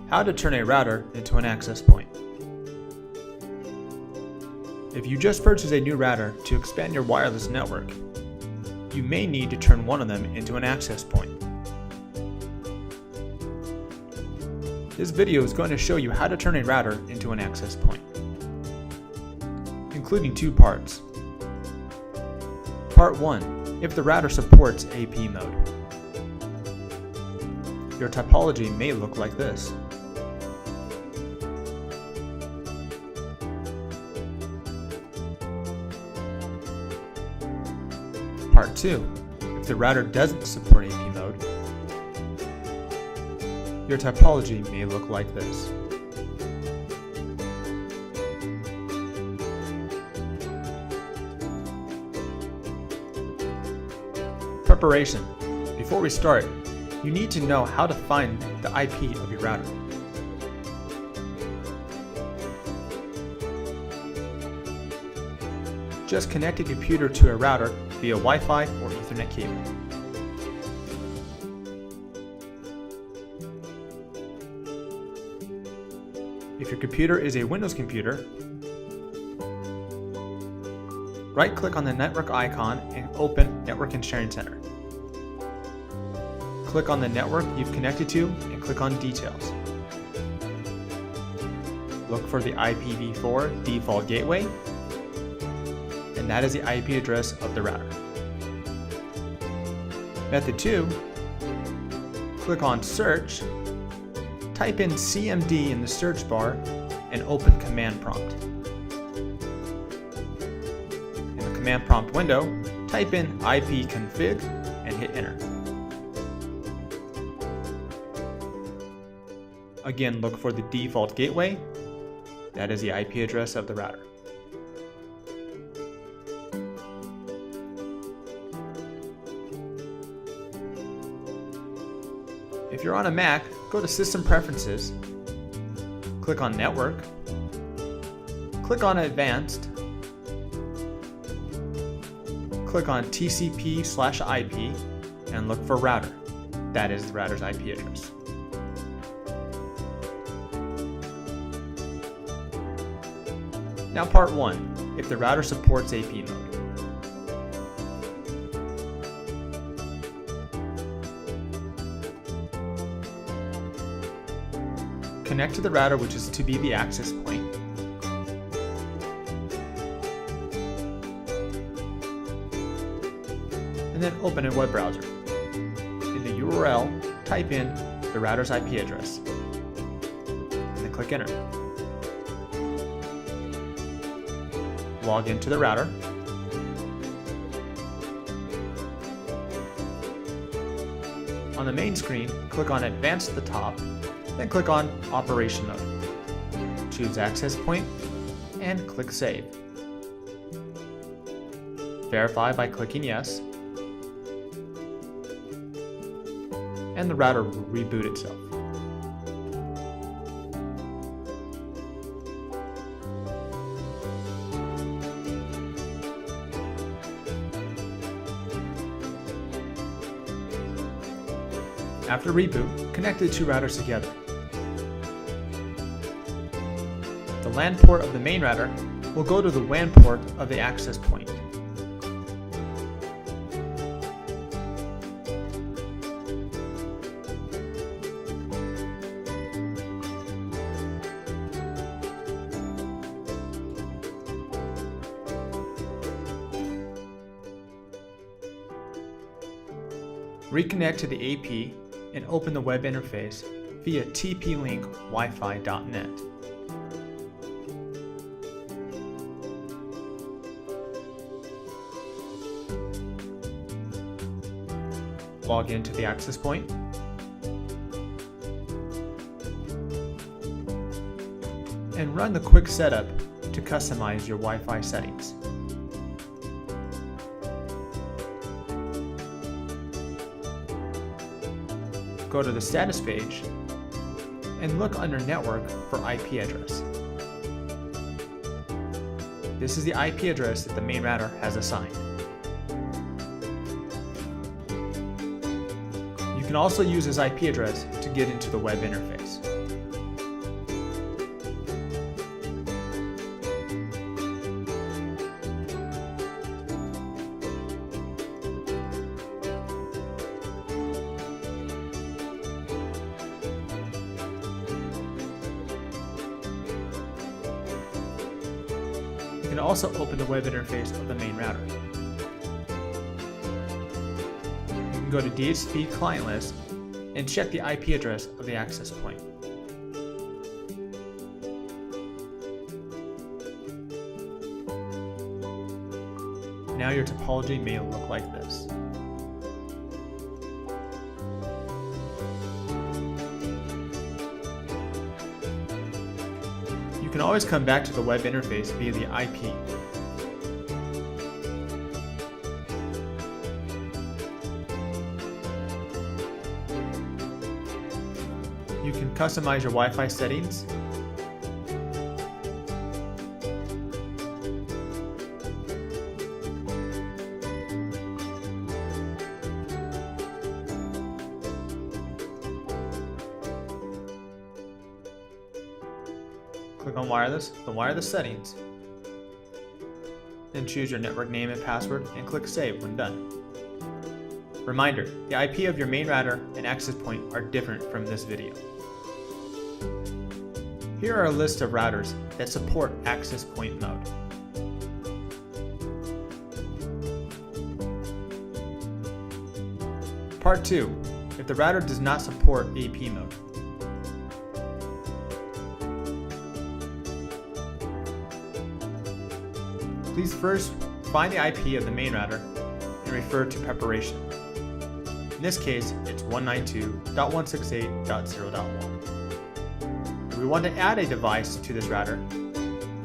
How to turn a router into an access point. If you just purchased a new router to expand your wireless network, you may need to turn one of them into an access point. This video is going to show you how to turn a router into an access point, including two parts. Part 1. If the router supports AP mode. Your topology may look like this. Part 2. If the router doesn't support AP mode, your topology may look like this. Preparation. Before we start, you need to know how to find the IP of your router. Just connect a computer to a router via Wi-Fi or Ethernet cable. If your computer is a Windows computer, right-click on the network icon and open Network and Sharing Center. Click on the network you've connected to and click on Details. Look for the IPv4 default gateway, and that is the IP address of the router. Method 2, click on Search, type in CMD in the search bar, and open Command Prompt. In the Command Prompt window, type in ipconfig and hit Enter. Again, look for the default gateway, that is the IP address of the router. If you're on a Mac, go to System Preferences, click on Network, click on Advanced, click on TCP/IP, and look for Router. That is the router's IP address. Now part 1, if the router supports AP mode. Connect to the router, which is to be the access point. And then open a web browser. In the URL, type in the router's IP address. And then click Enter. Log into the router. On the main screen, click on Advanced at the top, then click on Operation Mode. Choose Access Point and click Save. Verify by clicking Yes, and the router will reboot itself. After reboot, connect the two routers together. The LAN port of the main router will go to the WAN port of the access point. Reconnect to the AP and open the web interface via TPlink wifi.net. Log into the access point. And run the quick setup to customize your Wi-Fi settings. Go to the status page and look under Network for IP address. This is the IP address that the main router has assigned. You can also use this IP address to get into the web interface. can also open the web interface of the main router. You can go to DHCP client list and check the IP address of the access point. Now your topology may look like this. You can always come back to the web interface via the IP. You can customize your Wi-Fi settings. Click on the wireless settings. Then choose your network name and password and click Save when done. Reminder, the IP of your main router and access point are different from this video. Here are a list of routers that support access point mode. Part 2. If the router does not support AP mode. Please first find the IP of the main router and refer to preparation. In this case, it's 192.168.0.1. If we want to add a device to this router,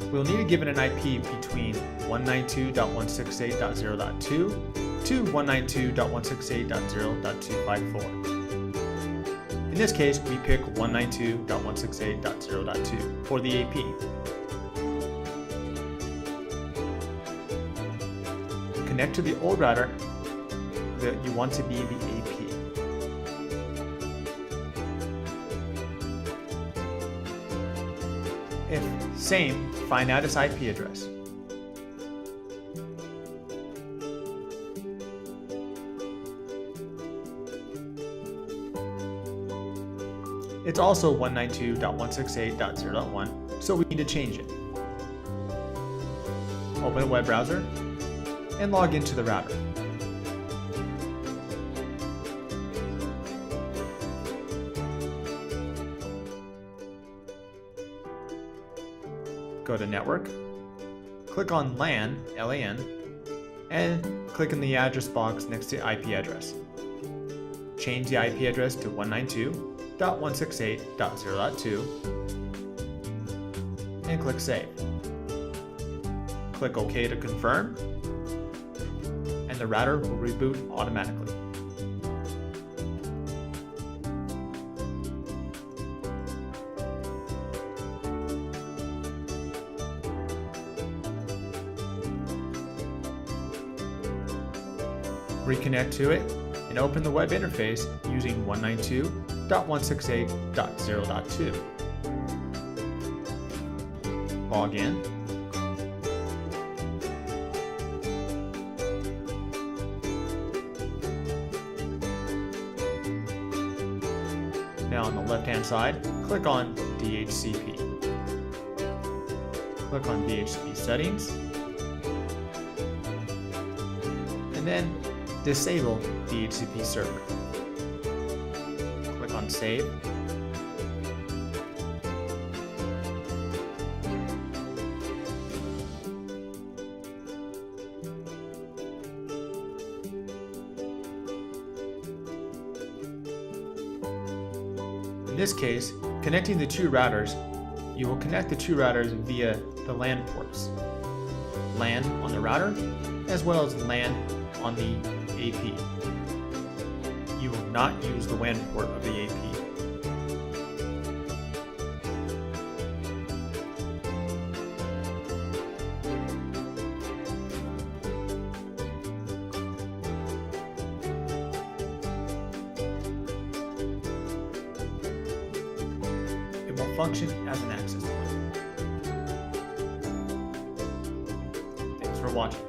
we'll need to give it an IP between 192.168.0.2 to 192.168.0.254. In this case, we pick 192.168.0.2 for the AP. Connect to the old router that you want to be the AP. If same, find out its IP address. It's also 192.168.0.1, so we need to change it. Open a web browser and log into the router. Go to Network, click on LAN, L-A-N, and click in the address box next to IP address. Change the IP address to 192.168.0.2 and click Save. Click OK to confirm, and the router will reboot automatically. Reconnect to it and open the web interface using 192.168.0.2. Log in. Now on the left-hand side, click on DHCP. Click on DHCP settings, and then disable DHCP server. Click on Save. In this case, connecting the two routers, you will connect the two routers via the LAN ports. LAN on the router, as well as LAN on the AP. You will not use the WAN port of the AP. It will function as an access point. Thanks for watching.